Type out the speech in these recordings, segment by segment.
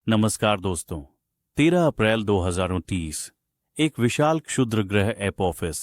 नमस्कार दोस्तों। 13 अप्रैल 2029 एक विशाल क्षुद्र ग्रह एपोफिस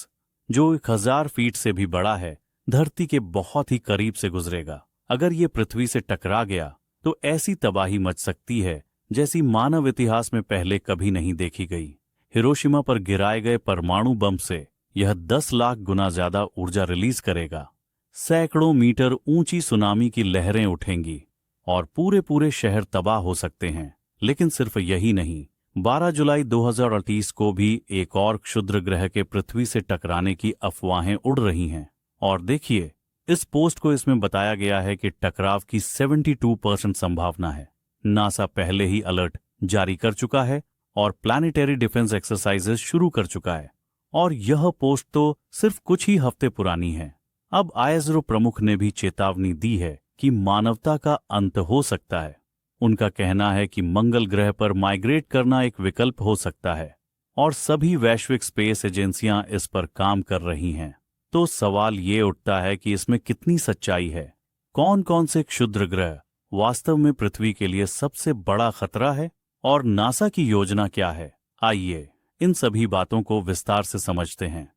जो 1000 फीट से भी बड़ा है, धरती के बहुत ही करीब से गुजरेगा। अगर ये पृथ्वी से टकरा गया तो ऐसी तबाही मच सकती है जैसी मानव इतिहास में पहले कभी नहीं देखी गई। हिरोशिमा पर गिराए गए परमाणु बम से यह 10 लाख गुना ज्यादा ऊर्जा रिलीज करेगा। सैकड़ों मीटर ऊंची सुनामी की लहरें उठेंगी और पूरे शहर तबाह हो सकते हैं। लेकिन सिर्फ यही नहीं, 12 जुलाई 2038 को भी एक और क्षुद्र ग्रह के पृथ्वी से टकराने की अफवाहें उड़ रही हैं। और देखिए, इस पोस्ट को इसमें बताया गया है कि टकराव की 72% संभावना है। नासा पहले ही अलर्ट जारी कर चुका है और प्लानिटरी डिफेंस एक्सरसाइजेस शुरू कर चुका है। और यह पोस्ट तो सिर्फ कुछ ही हफ्ते पुरानी है। अब आईएसआरओ प्रमुख ने भी चेतावनी दी है कि मानवता का अंत हो सकता है। उनका कहना है कि मंगल ग्रह पर माइग्रेट करना एक विकल्प हो सकता है और सभी वैश्विक स्पेस एजेंसियां इस पर काम कर रही हैं। तो सवाल ये उठता है कि इसमें कितनी सच्चाई है। कौन कौन से क्षुद्र ग्रह वास्तव में पृथ्वी के लिए सबसे बड़ा खतरा है और नासा की योजना क्या है? आइए इन सभी बातों को विस्तार से समझते हैं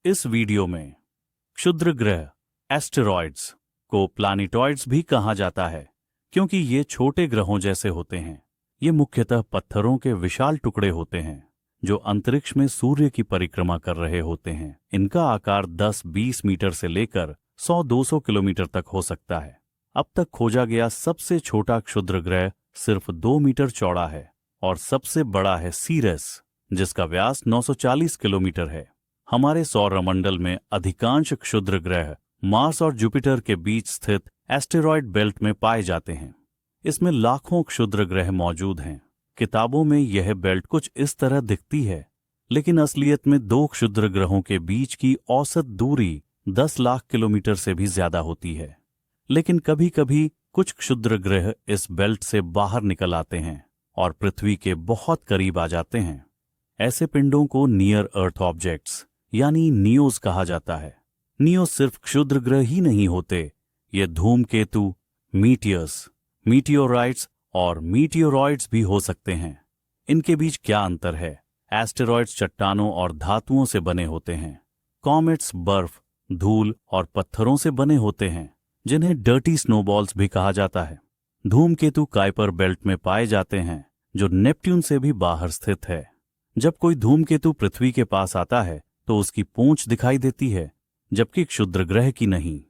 इस वीडियो में। क्षुद्र ग्रह एस्टेरॉइड्स को प्लैनेटॉइड्स भी कहा जाता है क्योंकि ये छोटे ग्रहों जैसे होते हैं। ये मुख्यतः पत्थरों के विशाल टुकड़े होते हैं जो अंतरिक्ष में सूर्य की परिक्रमा कर रहे होते हैं। इनका आकार 10-20 मीटर से लेकर 100-200 किलोमीटर तक हो सकता है। अब तक खोजा गया सबसे छोटा क्षुद्र ग्रह सिर्फ 2 मीटर चौड़ा है और सबसे बड़ा है सीरस, जिसका व्यास 940 किलोमीटर है। हमारे सौरमंडल में अधिकांश क्षुद्र ग्रह मार्स और जुपिटर के बीच स्थित एस्टेरॉयड बेल्ट में पाए जाते हैं। इसमें लाखों क्षुद्र ग्रह मौजूद हैं। किताबों में यह बेल्ट कुछ इस तरह दिखती है, लेकिन असलियत में 2 क्षुद्र ग्रहों के बीच की औसत दूरी 10 लाख किलोमीटर से भी ज्यादा होती है। लेकिन कभी कभी कुछ क्षुद्र ग्रह इस बेल्ट से बाहर निकल आते हैं और पृथ्वी के बहुत करीब आ जाते हैं। ऐसे पिंडों को नियर अर्थ ऑब्जेक्ट्स यानी नियोज कहा जाता है। नियोज सिर्फ क्षुद्र ग्रह ही नहीं होते, ये धूमकेतु, मीटियर्स, मीटियोराइट्स और मीटियोरॉइड्स भी हो सकते हैं। इनके बीच क्या अंतर है? एस्टेरॉइड्स चट्टानों और धातुओं से बने होते हैं। कॉमेट्स बर्फ, धूल और पत्थरों से बने होते हैं, जिन्हें डर्टी स्नोबॉल्स भी कहा जाता है। धूमकेतु काइपर बेल्ट में पाए जाते हैं, जो नेपट्यून से भी बाहर स्थित है। जब कोई धूमकेतु पृथ्वी के पास आता है तो उसकी पूंछ दिखाई देती है, जबकि क्षुद्र ग्रह की नहीं।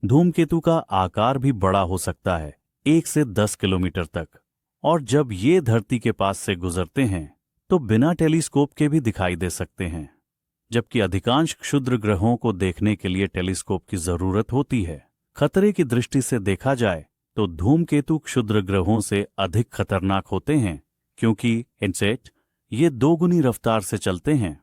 धूमकेतु का आकार भी बड़ा हो सकता है, 1 से 10 किलोमीटर तक, और जब ये धरती के पास से गुजरते हैं तो बिना टेलीस्कोप के भी दिखाई दे सकते हैं। जबकि अधिकांश क्षुद्र ग्रहों को देखने के लिए टेलीस्कोप की जरूरत होती है। खतरे की दृष्टि से देखा जाए तो धूमकेतु क्षुद्र ग्रहों से अधिक खतरनाक होते हैं, क्योंकि इनसेट ये 2 गुनी रफ्तार से चलते हैं।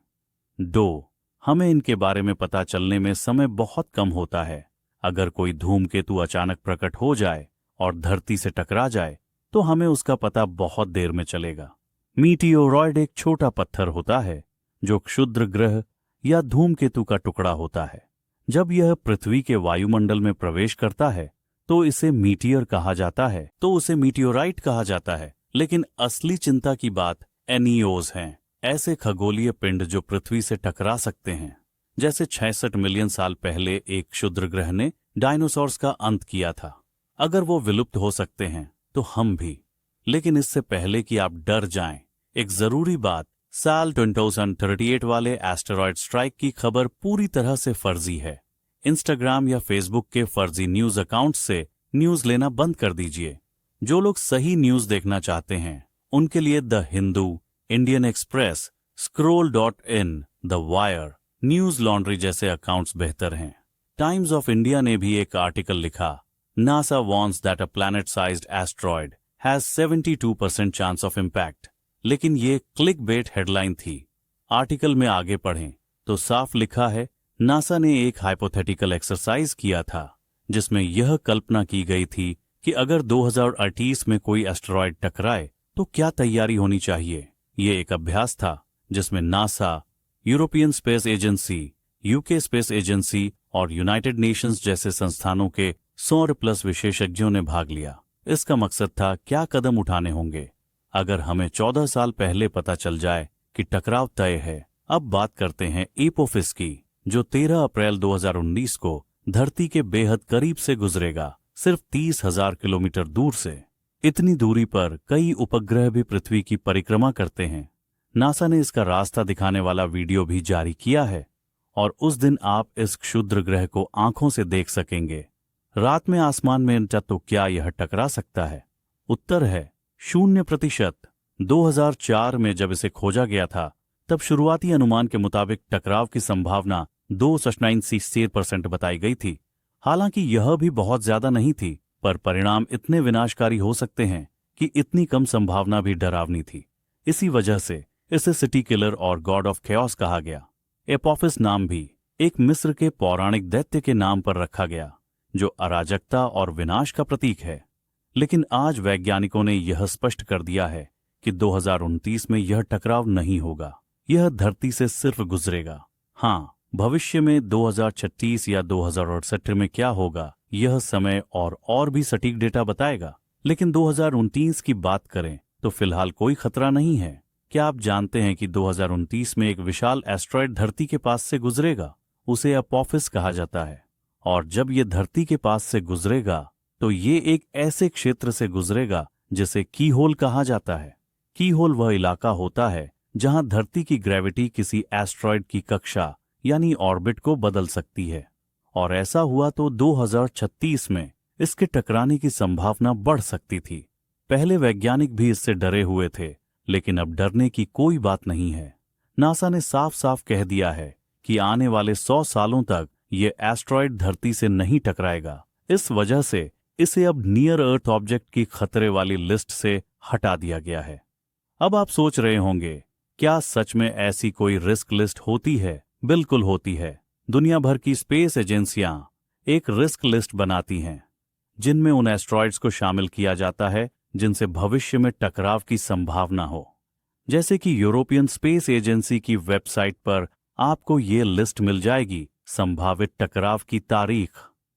हमें इनके बारे में पता चलने में समय बहुत कम होता है। अगर कोई धूमकेतु अचानक प्रकट हो जाए और धरती से टकरा जाए तो हमें उसका पता बहुत देर में चलेगा। मीटियोरॉइड एक छोटा पत्थर होता है जो क्षुद्र ग्रह या धूमकेतु का टुकड़ा होता है। जब यह पृथ्वी के वायुमंडल में प्रवेश करता है तो इसे मीटियर कहा जाता है, तो उसे मीटियोराइट कहा जाता है। लेकिन असली चिंता की बात एनियोज हैं, ऐसे खगोलीय पिंड जो पृथ्वी से टकरा सकते हैं। जैसे 66 मिलियन साल पहले एक क्षुद्र ग्रह ने डायनासोर्स का अंत किया था। अगर वो विलुप्त हो सकते हैं तो हम भी। लेकिन इससे पहले कि आप डर जाएं, एक जरूरी बात, साल 2038 वाले एस्टेरॉयड स्ट्राइक की खबर पूरी तरह से फर्जी है। इंस्टाग्राम या फेसबुक के फर्जी न्यूज अकाउंट से न्यूज लेना बंद कर दीजिए। जो लोग सही न्यूज देखना चाहते हैं उनके लिए the Hindu, Indian express, scroll.in, the wire, news laundry जैसे अकाउंट्स बेहतर हैं। टाइम्स ऑफ इंडिया ने भी एक आर्टिकल लिखा, NASA warns that a planet sized asteroid has 72% chance of impact. लेकिन ये क्लिक बेट हेडलाइन थी। आर्टिकल में आगे पढ़ें तो साफ लिखा है, नासा ने एक हाइपोथेटिकल एक्सरसाइज किया था जिसमें यह कल्पना की गई थी कि अगर 2038 में कोई एस्टेरॉयड टकराए तो क्या तैयारी होनी चाहिए। ये एक अभ्यास था जिसमें NASA, European space agency, UK space agency और यूनाइटेड नेशंस जैसे संस्थानों के 100+ विशेषज्ञों ने भाग लिया। इसका मकसद था क्या कदम उठाने होंगे अगर हमें 14 साल पहले पता चल जाए कि टकराव तय है। अब बात करते हैं एपोफिस की, जो 13 अप्रैल 2019 को धरती के बेहद करीब से गुजरेगा, सिर्फ 30,000 किलोमीटर दूर से। इतनी दूरी पर कई उपग्रह भी पृथ्वी की परिक्रमा करते हैं। नासा ने इसका रास्ता दिखाने वाला वीडियो भी जारी किया है और उस दिन आप इस क्षुद्र ग्रह को आंखों से देख सकेंगे। रात में आसमान में तो क्या यह टकरा सकता है? उत्तर है 0%। 2004 में जब इसे खोजा गया था तब शुरुआती अनुमान के मुताबिक टकराव की संभावना 2.96% बताई गई थी। हालांकि यह भी बहुत ज्यादा नहीं थी, पर परिणाम इतने विनाशकारी हो सकते हैं कि इतनी कम संभावना भी डरावनी थी। इसी वजह से इसे सिटी किलर और गॉड ऑफ केओस कहा गया। एपोफिस नाम भी एक मिस्र के पौराणिक दैत्य के नाम पर रखा गया, जो अराजकता और विनाश का प्रतीक है। लेकिन आज वैज्ञानिकों ने यह स्पष्ट कर दिया है कि 2029 में यह टकराव नहीं होगा। यह धरती से सिर्फ गुजरेगा। हाँ, भविष्य में 2036 या 2068 में क्या होगा, यह समय और भी सटीक डेटा बताएगा। लेकिन 2029 की बात करें तो फिलहाल कोई खतरा नहीं है। क्या आप जानते हैं कि 2029 में एक विशाल एस्ट्रॉयड धरती के पास से गुजरेगा? उसे एपोफिस कहा जाता है। और जब यह धरती के पास से गुजरेगा तो ये एक ऐसे क्षेत्र से गुजरेगा जिसे की होल कहा जाता है। की होल वह इलाका होता है जहां धरती की ग्रेविटी किसी एस्ट्रॉयड की कक्षा यानी ऑर्बिट को बदल सकती है। और ऐसा हुआ तो 2036 में इसके टकराने की संभावना बढ़ सकती थी। पहले वैज्ञानिक भी इससे डरे हुए थे, लेकिन अब डरने की कोई बात नहीं है। नासा ने साफ साफ कह दिया है कि आने वाले 100 सालों तक ये एस्ट्रॉयड धरती से नहीं टकराएगा। इस वजह से इसे अब नियर अर्थ ऑब्जेक्ट की खतरे वाली लिस्ट से हटा दिया गया है। अब आप सोच रहे होंगे, क्या सच में ऐसी कोई रिस्क लिस्ट होती है? बिल्कुल होती है। दुनिया भर की स्पेस एजेंसियां एक रिस्क लिस्ट बनाती हैं, जिनमें उन एस्ट्रॉयड्स को शामिल किया जाता है जिनसे भविष्य में टकराव की संभावना हो। जैसे कि यूरोपियन स्पेस एजेंसी की वेबसाइट पर आपको ये लिस्ट मिल जाएगी। संभावित टकराव की तारीख,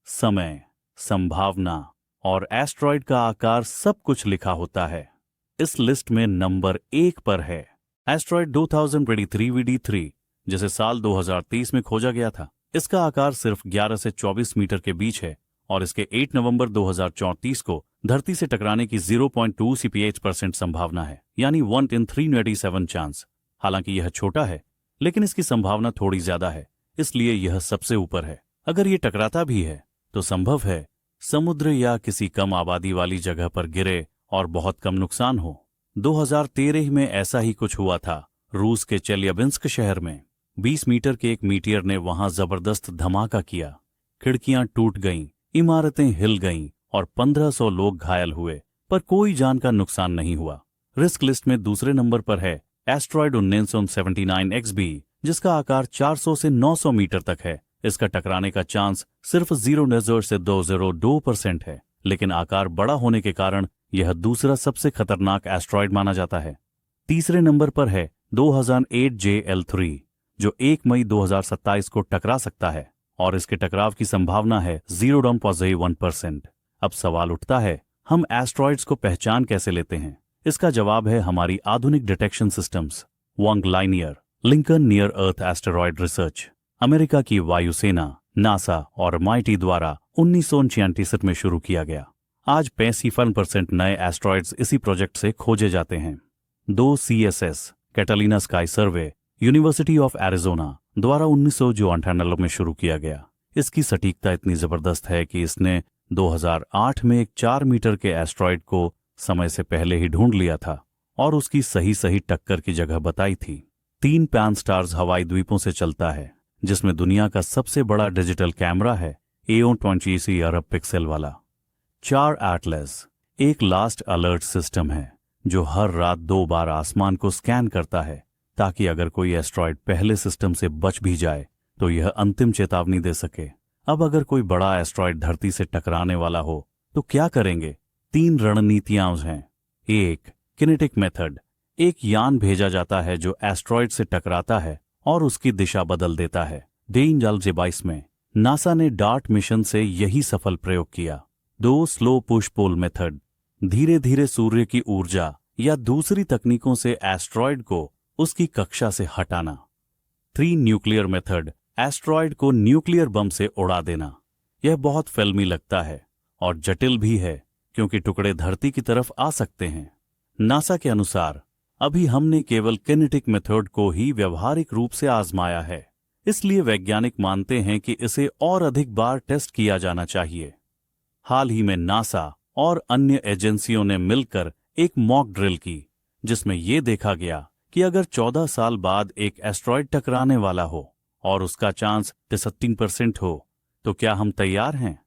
समय, संभावना और एस्ट्रॉयड का आकार सब कुछ लिखा होता है। इस लिस्ट में नंबर 1 पर है एस्ट्रॉयड 2023 VD3, जिसे साल 2023 में खोजा गया था। इसका आकार सिर्फ 11 से 24 मीटर के बीच है और इसके 8 नवंबर 2034 को धरती से टकराने की 0.2 CPH% संभावना है, यानी 1 in 387 चांस। हालांकि यह छोटा है, लेकिन इसकी संभावना थोड़ी ज्यादा है, इसलिए यह सबसे ऊपर है। अगर यह टकराता भी है तो संभव है समुद्र या किसी कम आबादी वाली जगह पर गिरे और बहुत कम नुकसान हो। 2013 में ऐसा ही कुछ हुआ था। रूस के चेल्याबिंस्क शहर में 20 मीटर के एक मीटियर ने वहां जबरदस्त धमाका किया। खिड़कियां टूट गईं, इमारतें हिल गईं और 1500 लोग घायल हुए, पर कोई जान का नुकसान नहीं हुआ। रिस्क लिस्ट में दूसरे नंबर पर है एस्ट्रॉयड 1979 XB, जिसका आकार 400 से 900 मीटर तक है। इसका टकराने का चांस सिर्फ 0.202% है, लेकिन आकार बड़ा होने के कारण यह दूसरा सबसे खतरनाक एस्ट्रॉयड माना जाता है। तीसरे नंबर पर है 2008 JL3, जो 1 मई 2027 को टकरा सकता है और इसके टकराव की संभावना है 0.1%। अब सवाल उठता है, हम एस्ट्रॉयड्स को पहचान कैसे लेते हैं? इसका जवाब है हमारी आधुनिक डिटेक्शन सिस्टम्स। वंग linear Lincoln near earth asteroid research America की वायुसेना, नासा और MIT द्वारा 1966 में शुरू किया गया। आज 55% नए एस्ट्रॉयड्स इसी प्रोजेक्ट से खोजे जाते हैं। 2 CSS Catalina sky survey university of Arizona द्वारा 1998 में शुरू किया गया। इसकी सटीकता इतनी जबरदस्त है कि इसने 2008 में एक 4 मीटर के एस्ट्रॉयड को समय से पहले ही ढूंढ लिया था और उसकी सही टक्कर की जगह बताई थी। 3 पैन-स्टार्स हवाई द्वीपों से चलता है, जिसमें दुनिया का सबसे बड़ा डिजिटल कैमरा है AO-20 अरब पिक्सल वाला। 4 एटलस एक लास्ट अलर्ट सिस्टम है जो हर रात 2 बार आसमान को स्कैन करता है, ताकि अगर कोई एस्ट्रॉयड पहले सिस्टम से बच भी जाए तो यह अंतिम चेतावनी दे सके। अब अगर कोई बड़ा एस्ट्रॉयड धरती से टकराने वाला हो तो क्या करेंगे? 3 रणनीतियां हैं। 1 किनेटिक मेथड, एक यान भेजा जाता है जो एस्ट्रॉयड से टकराता है और उसकी दिशा बदल देता है। डेंजल 22 में नासा ने डार्ट मिशन से यही सफल प्रयोग किया। 2 स्लो पुश पुल मेथड, धीरे धीरे सूर्य की ऊर्जा या दूसरी तकनीकों से एस्ट्रॉयड को उसकी कक्षा से हटाना। 3 न्यूक्लियर मेथड, एस्ट्रॉयड को न्यूक्लियर बम से उड़ा देना। यह बहुत फिल्मी लगता है और जटिल भी है क्योंकि टुकड़े धरती की तरफ आ सकते हैं। नासा के अनुसार अभी हमने केवल किनेटिक मेथड को ही व्यवहारिक रूप से आजमाया है, इसलिए वैज्ञानिक मानते हैं कि इसे और अधिक बार टेस्ट किया जाना चाहिए। हाल ही में नासा और अन्य एजेंसियों ने मिलकर एक मॉक ड्रिल की, जिसमें यह देखा गया कि अगर 14 साल बाद एक एस्ट्रॉयड टकराने वाला हो और उसका चांस 63% हो तो क्या हम तैयार हैं?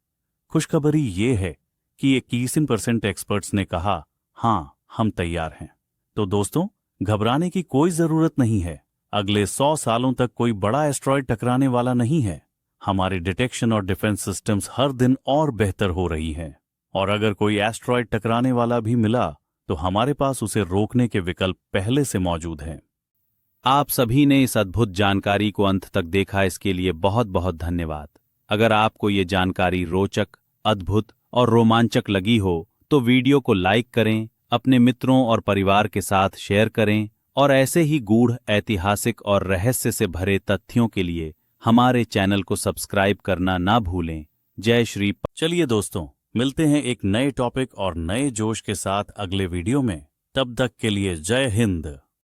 खुशखबरी ये है कि 21% एक्सपर्ट्स ने कहा हाँ, हम तैयार हैं। तो दोस्तों, घबराने की कोई जरूरत नहीं है। अगले 100 सालों तक कोई बड़ा एस्ट्रॉयड टकराने वाला नहीं है। हमारे डिटेक्शन और डिफेंस सिस्टम्स हर दिन और बेहतर हो रही हैं, और अगर कोई एस्ट्रॉयड टकराने वाला भी मिला तो हमारे पास उसे रोकने के विकल्प पहले से मौजूद हैं। आप सभी ने इस अद्भुत जानकारी को अंत तक देखा, इसके लिए बहुत बहुत धन्यवाद। अगर आपको ये जानकारी रोचक, अद्भुत और रोमांचक लगी हो तो वीडियो को लाइक करें, अपने मित्रों और परिवार के साथ शेयर करें और ऐसे ही गूढ़, ऐतिहासिक और रहस्य से भरे तथ्यों के लिए हमारे चैनल को सब्सक्राइब करना ना भूलें। जय श्री। चलिए दोस्तों, मिलते हैं एक नए टॉपिक और नए जोश के साथ अगले वीडियो में। तब तक के लिए जय हिंद।